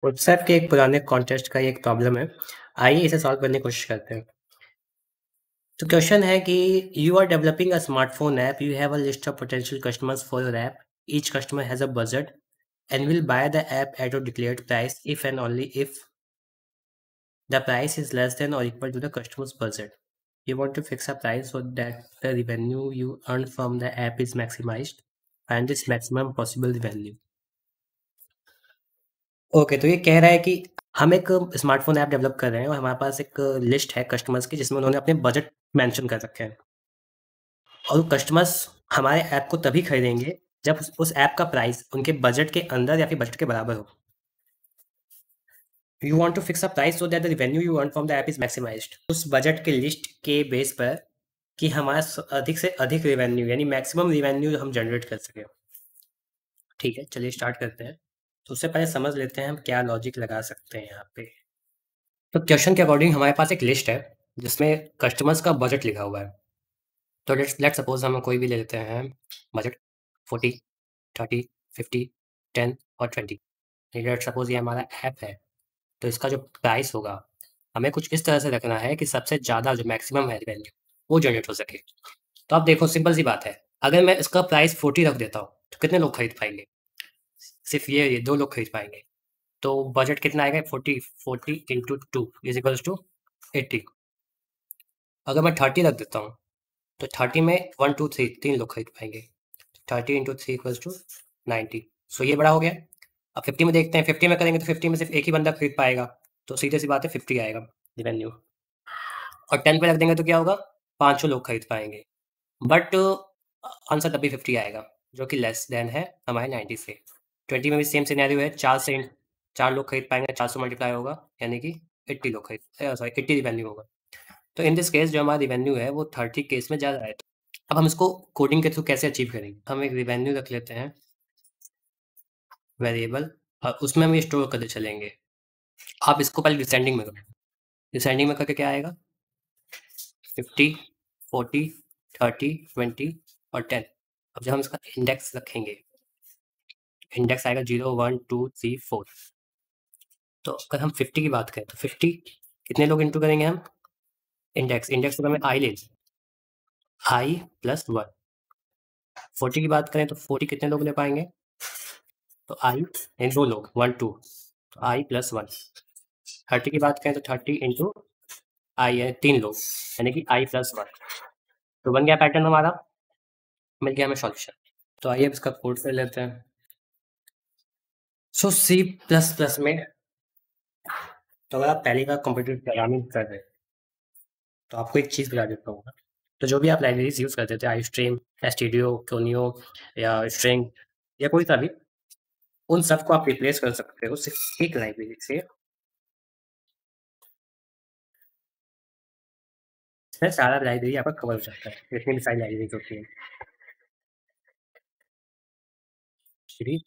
WhatsApp के एक पुराने कॉन्टेस्ट का ये एक प्रॉब्लम है। आइए इसे सॉल्व करने की कोशिश करते हैं। तो क्वेश्चन है कि you are developing a smartphone app, you have a list of potential customers for your app, each customer has a budget and will buy the app at your declared price if and only if the price is less than or equal to the customer's budget. You want to fix a price so that the revenue you earn from the app is maximized. Find this maximum possible revenue. Okay, तो ये कह रहा है कि हम एक smartphone app develop कर रहे हैं और हमारे पास एक लिस्ट है कस्टमर्स की जिसमें उन्होंने अपने बजट मेंशन कर रखे हैं और कस्टमर्स हमारे ऐप को तभी खरीदेंगे जब उस ऐप का प्राइस उनके बजट के अंदर या फिर बजट के बराबर हो। You want to fix a price so that the revenue you earn from the app is maximized. उस बजट के लिस्ट के बेस पर कि हमारा अधिक से अधिक रेवेन्यू यानी मैक्सिमम रेवेन्यू हम जनरेट कर सकें। ठीक है, चलिए स्टार्ट करते हैं। तो उससे पहले समझ लेते हैं हम क्या लॉजिक लगा सकते हैं यहाँ पे। तो क्वेश्चन के अकॉर्डिंग हमारे पास एक लिस्ट है जिसमें कस्टमर्स का बजट लिखा हुआ है। तो लेट सपोज हम कोई भी ले लेते हैं बजट 40, 30, 50, 10 और 20। लेट सपोज ये हमारा ऐप है, तो इसका जो प्राइस होगा हमें कुछ इस तरह से रखना है कि सबसे ज़्यादा जो मैक्सिमम है वैल्यू वो जनरेट हो सके। तो आप देखो, सिंपल सी बात है, अगर मैं इसका प्राइस 40 रख देता हूँ तो कितने लोग खरीद पाएंगे? सिर्फ ये 2 लोग खरीद पाएंगे। तो बजट कितना आएगा? 40 इंटू 2 इज इक्वल्स टू 80। अगर मैं 30 रख देता हूँ तो 30 में 1 2 3 3 लोग खरीद पाएंगे। 30 इंटू 3 इक्वल्स टू 90। सो ये बड़ा हो गया। अब 50 में देखते हैं, 50 में करेंगे तो 50 में सिर्फ एक ही बंदा खरीद पाएगा, तो सीधे सी बात है 50 आएगा रेवेन्यू। और 10 पे रख देंगे तो क्या होगा? 500 लोग खरीद पाएंगे। बट आंसर तभी 50 आएगा जो कि लेस देन है हमारे 90 से। 20 में भी सेम सिनेरियो है, 4 लोग खरीद पाएंगे, 400 मल्टीप्लाई होगा यानी कि 80 लोग खरीद सॉरी 80 रिवेन्यू होगा। तो इन दिस केस जो हमारा रिवेन्यू है वो 30 केस में ज़्यादा है। अब हम इसको कोडिंग के थ्रू कैसे अचीव करेंगे? हम एक रिवेन्यू रख लेते हैं वेरिएबल और उसमें हम ये स्टोर करते चलेंगे। आप इसको पहले डिसेंडिंग में करो। डिसेंडिंग में करके क्या आएगा? 50, 40, 30, 20 और 10। अब जब हम इसका इंडेक्स रखेंगे, इंडेक्स आएगा 0 1 2 3 4। तो अगर हम 50 की बात करें तो 50 कितने लोग इंटू करेंगे हम? इंडेक्स तो हमें आई ले, आई प्लस 1। 40 की बात करें तो 40 कितने लोग ले पाएंगे? तो आई यानी 2 लोग, 1 2, तो आई प्लस 1। 30 की बात करें तो 30 इंटू आई है 3 लोग यानी कि आई प्लस 1। तो बन गया पैटर्न हमारा, मिल गया हमें सॉल्यूशन। तो आइए अब इसका कोड कर लेते हैं। सो सी प्लस प्लस में तो अगर आप पहली बार कंप्यूटर प्रोग्रामिंग कर रहे हैं तो आपको एक चीज़ बता देता हूँ। तो जो भी आप लाइब्रेरीज यूज़ करते थे, आई स्ट्रीम, एसटीडियो, क्योनियो या स्ट्रिंग या कोई सा भी, उन सबको आप रिप्लेस कर सकते हो सिर्फ एक लाइब्रेरी से। इसमें सारा लाइब्रेरी आपका कवर हो जाता है, जितनी भी सारी लाइब्रेरीज होती हैं। चलिए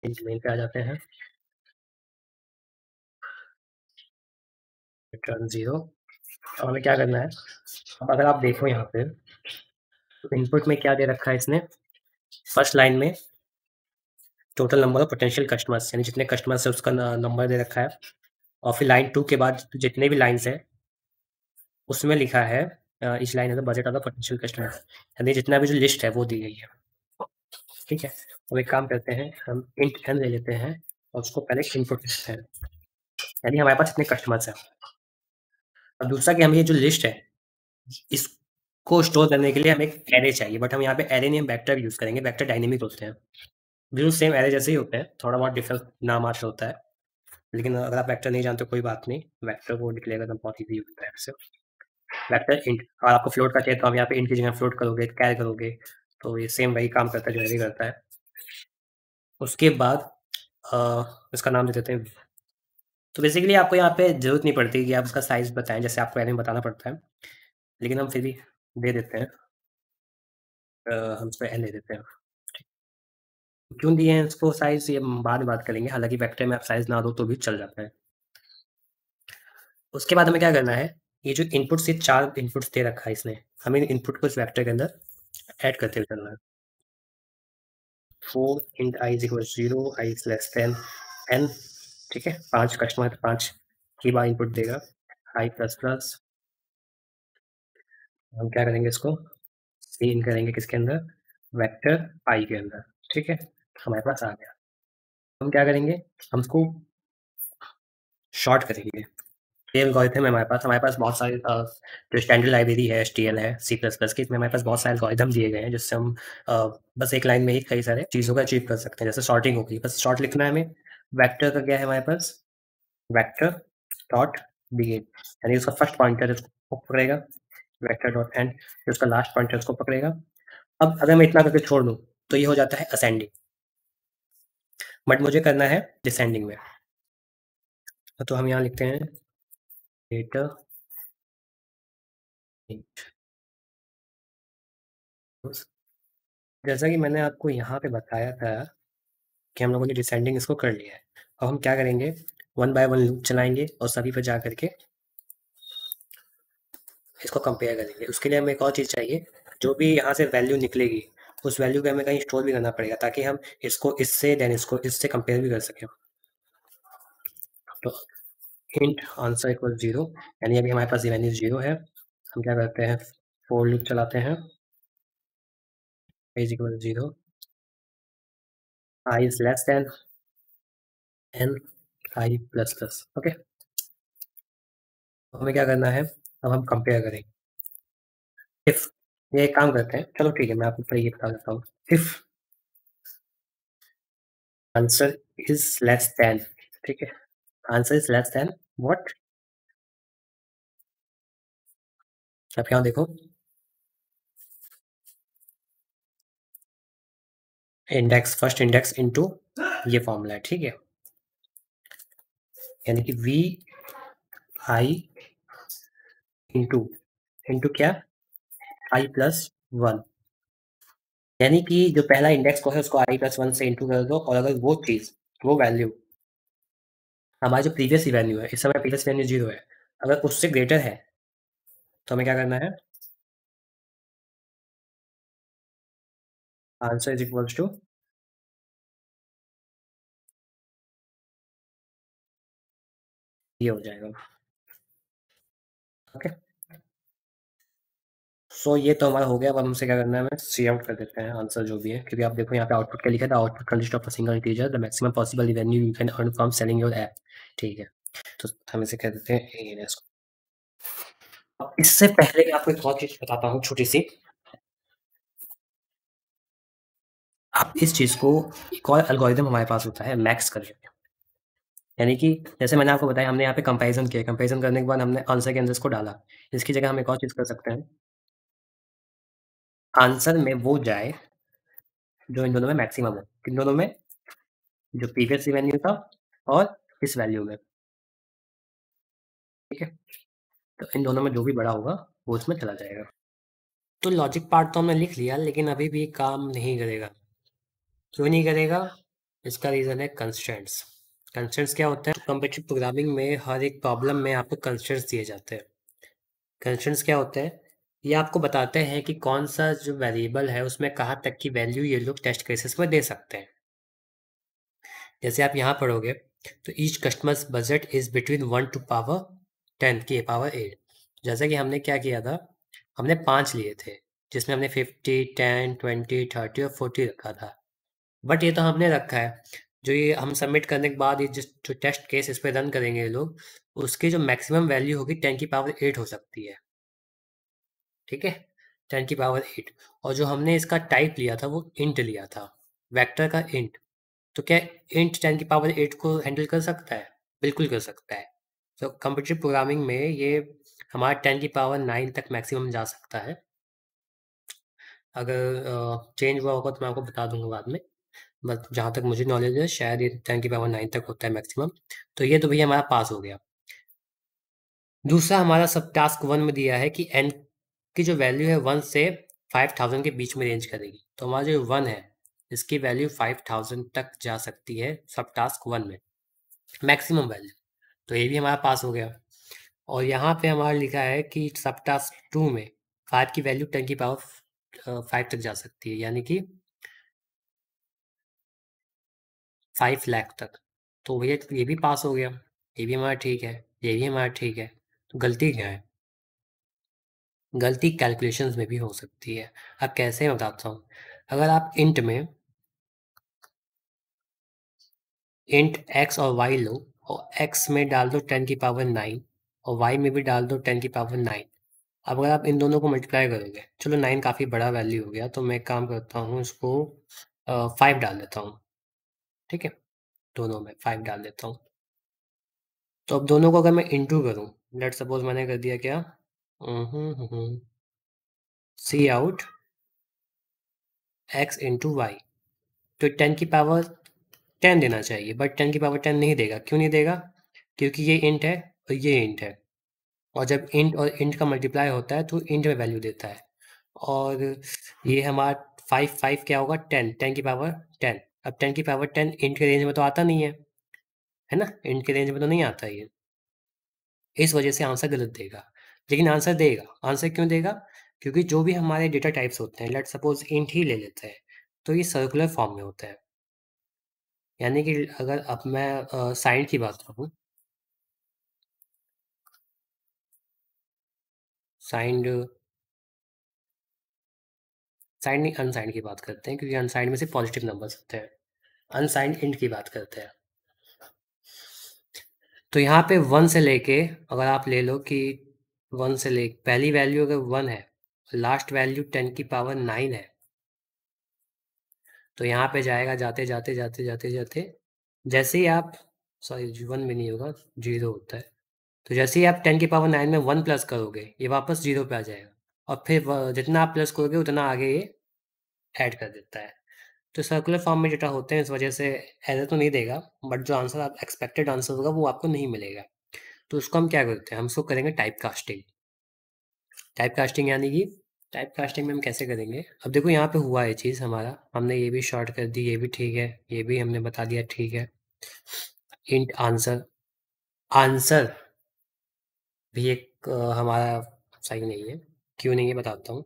मेल पे आ जाते हैं। रिटर्न 0। अब हमें क्या करना है? अब अगर आप देखो यहाँ पे तो इनपुट में क्या दे रखा है इसने? फर्स्ट लाइन में total number of potential customers यानी जितने कस्टमर्स है उसका नंबर दे रखा है। और फिर लाइन 2 के बाद जितने भी लाइन्स हैं उसमें लिखा है ईच लाइन है the budget of the potential customers, यानी जितना भी जो लिस्ट है वो दी गई है। ठीक है, अब एक काम करते हैं, हम इंट n ले लेते हैं और उसको पहले इनपुट लिखते हैं, यानी हमारे पास इतने कस्टमर्स हैं। और दूसरा कि हमें ये जो लिस्ट है इसको स्टोर करने के लिए हमें एक एरे चाहिए, बट हम यहाँ पे एरे नहीं, हम वेक्टर यूज़ करेंगे। वेक्टर डायनेमिक होते हैं, बिल्कुल सेम एरे जैसे ही होते हैं, थोड़ा बहुत डिफरेंस नाम मात्र होता है। लेकिन अगर आप वेक्टर नहीं जानते कोई बात नहीं, वेक्टर को डिक्लेयर करना बहुत ईजी होता है वैसे। वेक्टर इंट, और आपको फ्लोट का चाहिए तो आप यहाँ पे इंट की जगह फ्लोट करोगे, कैर करोगे, तो ये सेम वही काम करता है जो एरे करता है। उसके बाद इसका नाम दे देते हैं। तो बेसिकली आपको यहाँ पे ज़रूरत नहीं पड़ती कि आप उसका साइज़ बताएँ, जैसे आपको एरे में बताना पड़ता है, लेकिन हम फिर भी दे देते हैं। हम इसमें एन दे देते हैं। क्यों दिए हैं इसको साइज़, ये हम बाद में बात करेंगे, हालाँकि वेक्टर में आप साइज़ ना दो तो भी चल जाता है। उसके बाद हमें क्या करना है? ये जो इनपुट से 4 इनपुट्स दे रखा है इसने, हमें इन इनपुट को इस वेक्टर के अंदर ऐड करते हुए चलना है। 4 int I is equal to 0, I is less than n, ठीक है, 5 कस्टमर 5 की बार इनपुट देगा। आई प्लस प्लस हम क्या करेंगे, इसको सीन करेंगे किसके अंदर, वेक्टर आई के अंदर। ठीक है, हमारे पास आ गया। हम क्या करेंगे, हम इसको शॉर्ट करेंगे। ये एल्गोरिथम है हमारे पास बहुत सारे जो स्टैंडर्ड लाइब्रेरी है, एचटीएल है, सी प्लस प्लस की, इसमें हमारे पास बहुत सारे एल्गोरिथम दिए गए हैं जिससे हम बस एक लाइन में ही कई सारे चीज़ों को अचीव कर सकते हैं। जैसे सॉर्टिंग होगी, बस शॉर्ट लिखना है हमें। वेक्टर का क्या है हमारे पास, वेक्टर डॉट बिगिन, यानी उसका फर्स्ट पॉइंटर उसको पकड़ेगा, वेक्टर डॉट एंड जो उसका लास्ट पॉइंटर उसको पकड़ेगा। अब अगर मैं इतना करके छोड़ दूँ तो ये हो जाता है असेंडिंग, बट मुझे करना है डिसेंडिंग में। तो हम यहाँ लिखते हैं डेटा जैसा कि मैंने आपको यहाँ पे बताया था कि हम लोगों ने डिसेंडिंग इसको कर लिया है। अब हम क्या करेंगे, वन बाय वन लूप चलाएंगे और सभी पे जा करके इसको कंपेयर करेंगे। उसके लिए हमें एक और चीज़ चाहिए, जो भी यहाँ से वैल्यू निकलेगी उस वैल्यू को हमें कहीं स्टोर भी करना पड़ेगा ताकि हम इसको इससे देन इससे कंपेयर भी कर सकें। तो इंट आंसर इक्वल 0, यानी अभी हमारे पास ये वैल्यू 0 है। हम क्या करते हैं, फोर लूप चलाते हैं, is equal 0, i is less than n i plus plus. Okay, हमें क्या करना है, अब हम कंपेयर करेंगे। इफ ये एक काम करते हैं, चलो ठीक है, मैं आपको ये बता देता हूँ। If answer is less then, ठीक है, answer is less then what, आप यहाँ देखो, इंडेक्स फर्स्ट इंडेक्स इनटू ये फॉर्मूला है। ठीक है, यानी कि वी आई इंटू इंटू क्या, आई प्लस वन, यानी कि जो पहला इंडेक्स को है उसको आई प्लस वन से इंटू कर दो, और अगर वो चीज़, वो वैल्यू हमारी जो प्रीवियस वैल्यू है, इस समय प्रीवियस वैल्यू 0 है, अगर उससे ग्रेटर है तो हमें क्या करना है, आंसर इज इक्वल्स टू ये हो जाएगा। ओके, सो ये तो हमारा हो गया। अब हमसे क्या करना है, हमें सी आउट कर देते हैं आंसर जो भी है, क्योंकि आप देखो यहाँ पे आउटपुट क्या लिखा था, output consist of a single integer the maximum possible revenue you can earn from selling your app. ठीक है, तो हम इसे कह देते हैं ANS को। अब इससे पहले आपको एक और चीज़ बताता हूँ छोटी सी, आप इस चीज़ को, एक और एल्गोरिदम हमारे पास होता है मैक्स करके, यानी कि जैसे मैंने आपको बताया हमने यहाँ पे कंपैरिजन किया, कंपैरिजन करने के बाद हमने आंसर के अंदर इसको डाला, इसकी जगह हम एक और चीज़ कर सकते हैं, आंसर में वो जाए जो इन दोनों में मैक्सिमम है। किन दोनों में, जो प्रीवियस वैल्यू था और इस वैल्यू में। ठीक है, तो इन दोनों में जो भी बड़ा होगा वो उसमें चला जाएगा। तो लॉजिक पार्ट तो हमने लिख लिया, लेकिन अभी भी काम नहीं करेगा। क्यों नहीं करेगा, इसका रीज़न है कंस्ट्रेंट्स। कंस्ट्रेंट्स क्या होता है, कॉम्पिटिटिव प्रोग्रामिंग में हर एक प्रॉब्लम में आपको कंस्ट्रेंट्स दिए जाते हैं। कंस्ट्रेंट्स क्या होते हैं, ये आपको बताते हैं कि कौन सा जो वेरिएबल है उसमें कहाँ तक की वैल्यू ये लोग टेस्ट केसेस में दे सकते हैं। जैसे आप यहाँ पढ़ोगे तो each customers budget is between 1 to power 10 की पावर 8। जैसे कि हमने क्या किया था, हमने 5 लिए थे जिसमें हमने 50, 10, 20, 30 और 40 रखा था। बट ये तो हमने रखा है, जो ये हम सबमिट करने के बाद ये जो टेस्ट केस इस पर रन करेंगे ये लोग, उसकी जो मैक्सिमम वैल्यू होगी 10 की पावर 8 हो सकती है। ठीक है, 10 की पावर 8। और जो हमने इसका टाइप लिया था वो इंट लिया था, वेक्टर का इंट। तो क्या इंट 10 की पावर 8 को हैंडल कर सकता है, बिल्कुल कर सकता है। तो कंप्यूटर प्रोग्रामिंग में ये हमारा 10 की पावर 9 तक मैक्सिमम जा सकता है। अगर चेंज हुआ होगा तो मैं आपको बता दूंगा बाद में, बट जहाँ तक मुझे नॉलेज है शायद ये 10 की पावर 9 तक होता है मैक्सिमम। तो ये तो भैया हमारा पास हो गया। दूसरा हमारा सब टास्क 1 में दिया है कि n की जो वैल्यू है 1 से 5000 के बीच में रेंज करेगी। तो हमारा जो 1 है इसकी वैल्यू 5000 तक जा सकती है सब टास्क 1 में, मैक्सिमम वैल्यू। तो ये भी हमारा पास हो गया। और यहाँ पे हमारा लिखा है कि सब टास्क 2 में 5 की वैल्यू 10 की पावर 5 तक जा सकती है, यानी कि 5 लाख तक। तो भैया ये भी पास हो गया, ये भी हमारा ठीक है, ये भी हमारा ठीक है। तो गलती क्या है? गलती कैलकुलेशंस में भी हो सकती है। अब कैसे मैं बताता हूँ। अगर आप इंट एक्स और वाई लो, और एक्स में डाल दो 10 की पावर 9, और वाई में भी डाल दो 10 की पावर 9। अब अगर आप इन दोनों को मल्टीप्लाई करोगे, चलो 9 काफ़ी बड़ा वैल्यू हो गया, तो मैं एक काम करता हूँ, इसको 5 डाल देता हूँ। ठीक है, दोनों में 5 डाल देता हूँ। तो अब दोनों को अगर मैं इंटू करूँ, लेट सपोज मैंने कर दिया क्या, सी आउट एक्स इंटू वाई। तो 10 की पावर 10 देना चाहिए, बट 10 की पावर 10 नहीं देगा। क्यों नहीं देगा? क्योंकि ये इंट है और ये इंट है, और जब इंट और इंट का मल्टीप्लाई होता है तो इंट में वैल्यू देता है। और ये हमारा 5 क्या होगा, 10 अब 10 की पावर 10 इंट के रेंज में तो आता नहीं है ना, इंट के रेंज में तो नहीं आता ये। इस वजह से आंसर गलत देगा। लेकिन आंसर देगा। आंसर क्यों देगा? क्योंकि जो भी हमारे डेटा टाइप्स होते हैं, लेट सपोज इंट ही ले लेते हैं, तो ये सर्कुलर फॉर्म में होता है। यानी कि अगर अब मैं साइन की बात करूँ, साइंड साइंड नहीं, अनसाइंड की बात करते हैं, क्योंकि अनसाइंड में से पॉजिटिव नंबर्स होते हैं। अनसाइंड इंट की बात करते हैं। तो यहाँ पे 1 से लेके, अगर आप ले लो कि 1 से ले, पहली वैल्यू अगर 1 है, लास्ट वैल्यू 10 की पावर 9 है, तो यहाँ पे जाएगा जाते जाते जाते जाते जाते, जैसे ही आप, सॉरी 1 में नहीं होगा, 0 होता है। तो जैसे ही आप 10 की पावर 9 में 1 प्लस करोगे, ये वापस 0 पे आ जाएगा, और फिर जितना आप प्लस करोगे उतना आगे ये ऐड कर देता है। तो सर्कुलर फॉर्म में डेटा होते हैं, इस वजह से एरर तो नहीं देगा, बट जो आंसर आप एक्सपेक्टेड आंसर होगा वो आपको नहीं मिलेगा। तो उसको हम क्या करते हैं, हम इसको करेंगे टाइप कास्टिंग। टाइप कास्टिंग यानी कि, टाइप कास्टिंग में हम कैसे करेंगे, अब देखो यहाँ पे हुआ ये चीज़ हमारा, हमने ये भी शॉर्ट कर दी, ये भी ठीक है, ये भी हमने बता दिया ठीक है। इंट आंसर, आंसर भी एक हमारा सही नहीं है। क्यों नहीं है बताता हूँ।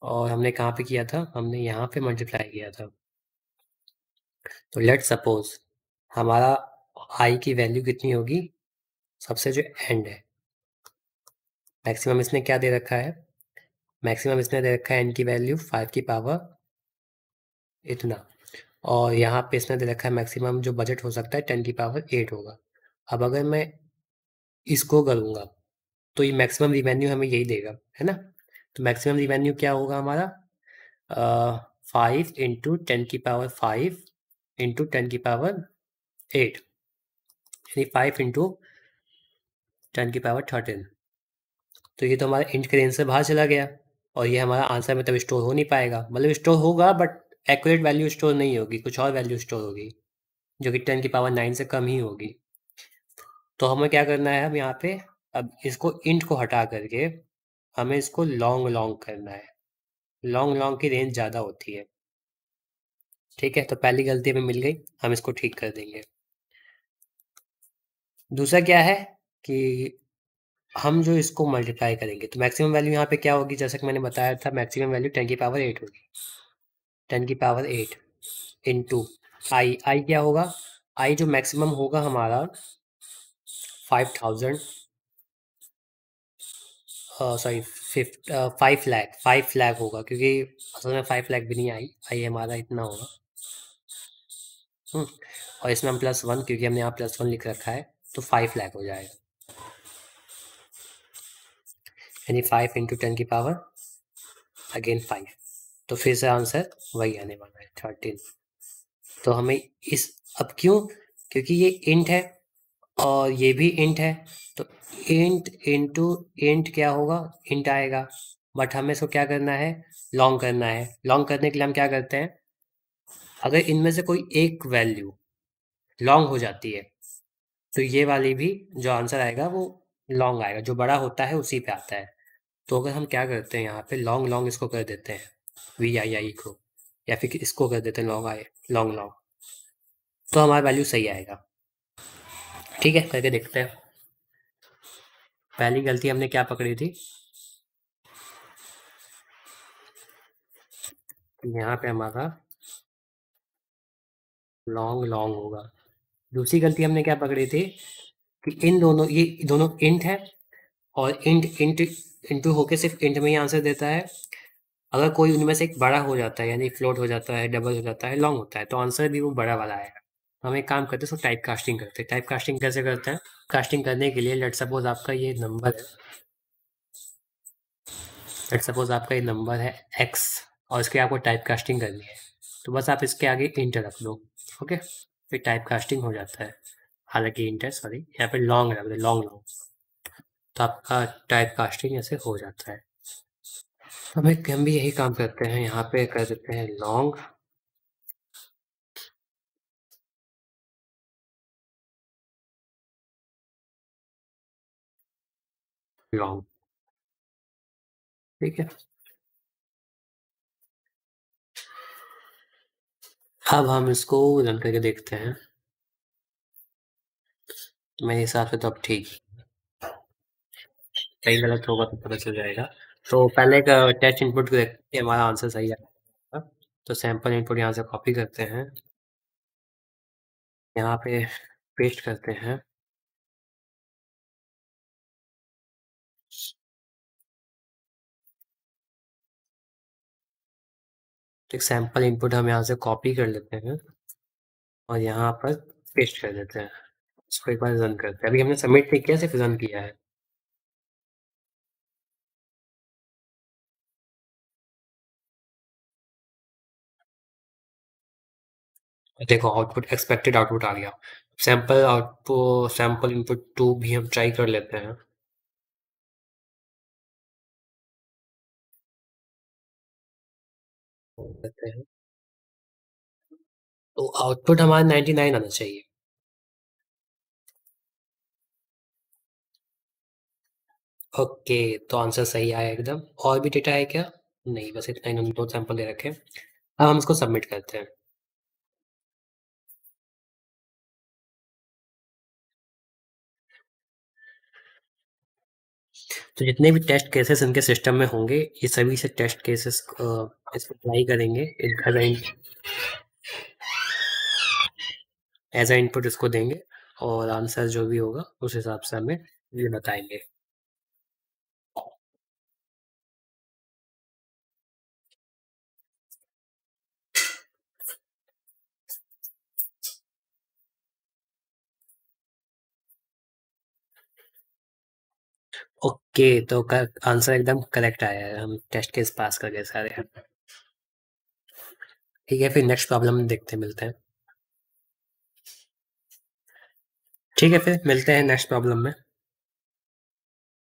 और हमने कहाँ पे किया था, हमने यहाँ पे मल्टीप्लाई किया था। तो लेट सपोज हमारा आई की वैल्यू कितनी होगी, सबसे जो एंड है, मैक्सिमम इसने क्या दे रखा है, मैक्सिमम इसने दे रखा है एन की वैल्यू 5 की पावर इतना, और यहाँ पे इसने दे रखा है मैक्सिमम जो बजट हो सकता है 10 की पावर 8 होगा। अब अगर मैं इसको करूँगा, तो ये मैक्सिमम रिवेन्यू हमें यही देगा, है ना। तो मैक्सिमम रिवेन्यू क्या होगा हमारा, 5 इंटू 10 की पावर 5 इंटू 10 की पावर 8, यानी 5 इंटू 10 की पावर 13। तो ये तो हमारा इंट के रेंज से बाहर चला गया, और ये हमारा आंसर में तब स्टोर हो नहीं पाएगा, मतलब स्टोर होगा बट एक्यूरेट वैल्यू स्टोर नहीं होगी, कुछ और वैल्यू स्टोर होगी, जो कि 10 की पावर 9 से कम ही होगी। तो हमें क्या करना है अब यहाँ पे, अब इसको इंट को हटा करके हमें इसको लॉन्ग लॉन्ग करना है। लॉन्ग लॉन्ग की रेंज ज़्यादा होती है। ठीक है, तो पहली गलती हमें मिल गई, हम इसको ठीक कर देंगे। दूसरा क्या है कि हम जो इसको मल्टीप्लाई करेंगे, तो मैक्सिमम वैल्यू यहाँ पे क्या होगी, जैसा कि मैंने बताया था, मैक्सिमम वैल्यू 10 की पावर 8 होगी। 10 की पावर 8 इंटू आई क्या होगा, आई जो मैक्सिमम होगा हमारा 5000, सॉरी 5 लाख, 5 लाख होगा, क्योंकि असल में 5 लाख भी नहीं, आई हमारा इतना होगा। और इसमें हम +1, क्योंकि हमने यहाँ +1 लिख रखा है, तो 5 लाख हो जाएगा, यानी 5 इंटू 10 की पावर अगेन 5। तो फिर से आंसर वही आने वाला है 13। तो हमें इस, अब क्यों, क्योंकि ये इंट है और ये भी इंट है, तो इंट इंटू इंट क्या होगा, इंट आएगा, बट हमें इसको क्या करना है, लॉन्ग करना है। लॉन्ग करने के लिए हम क्या करते हैं, अगर इनमें से कोई एक वैल्यू लॉन्ग हो जाती है, तो ये वाली भी जो आंसर आएगा वो लॉन्ग आएगा, जो बड़ा होता है उसी पे आता है। तो अगर हम क्या करते हैं यहाँ पे, लॉन्ग लॉन्ग इसको कर देते हैं, VII को, या फिर इसको कर देते हैं लॉन्ग आई, लॉन्ग लॉन्ग, तो हमारा वैल्यू सही आएगा। ठीक है, करके देखते हैं। पहली गलती हमने क्या पकड़ी थी, यहाँ पे हमारा लॉन्ग लॉन्ग होगा। दूसरी गलती हमने क्या पकड़ी थी कि इन दोनों, ये दोनों इंट है और इंट इंट इंटू होके सिर्फ इंट में ही आंसर देता है। अगर कोई उनमें से एक बड़ा हो जाता है, यानी फ्लोट हो जाता है, डबल हो जाता है, लॉन्ग होता है, तो आंसर भी वो बड़ा वाला आएगा। हम एक काम करते हैं, उसको टाइप कास्टिंग करते हैं। टाइप कास्टिंग कैसे करते हैं? कास्टिंग करने के लिए लेट सपोज आपका ये नंबर है, लेट सपोज आपका ये नंबर है x, और इसके आपको टाइप कास्टिंग करनी है, तो बस आप इसके आगे इंट रख दो। ओके, फिर टाइप कास्टिंग हो जाता है। हालांकि इंट है, सॉरी, यहाँ पे लॉन्ग रख दो, लॉन्ग लॉन्ग, तो आपका टाइप कास्टिंग ऐसे हो जाता है। हम भी यही काम करते हैं, यहाँ पे कर देते हैं लॉन्ग लॉन्ग। ठीक है, अब हम इसको रन करके देखते हैं। मेरे हिसाब से तो अब ठीक, कहीं गलत होगा तो पता चल जाएगा। तो पहले का टेस्ट इनपुट को देखते हैं हमारा आंसर सही आएगा। तो सैंपल इनपुट यहाँ से कॉपी करते हैं, यहाँ पे पेस्ट करते हैं। एक सैंपल इनपुट हम यहाँ से कॉपी कर लेते हैं और यहाँ पर पेस्ट कर देते हैं। इसको एक बार रन करते हैं। अभी हमने सबमिट नहीं किया, सिर्फ रन किया है। देखो आउटपुट, एक्सपेक्टेड आउटपुट आ गया। Sample output, sample input two भी हम ट्राई कर लेते हैं। करते हैं तो आउटपुट हमारा 99 आना चाहिए। ओके, तो आंसर सही आया एकदम। और भी डेटा है क्या? नहीं, बस इतना ही, हम दो सैंपल दे रखे हैं। अब हम इसको सबमिट करते हैं। तो जितने भी टेस्ट केसेस इनके सिस्टम में होंगे, ये सभी से टेस्ट केसेस इसको अप्लाई करेंगे, एज अ इनपुट इसको देंगे, और आंसर जो भी होगा उस हिसाब से हमें ये बताएंगे। ओके, तो आंसर एकदम करेक्ट आया है, हम टेस्ट केस पास कर गए सारे। ठीक है, फिर नेक्स्ट प्रॉब्लम देखते मिलते हैं। ठीक है, फिर मिलते हैं नेक्स्ट प्रॉब्लम में।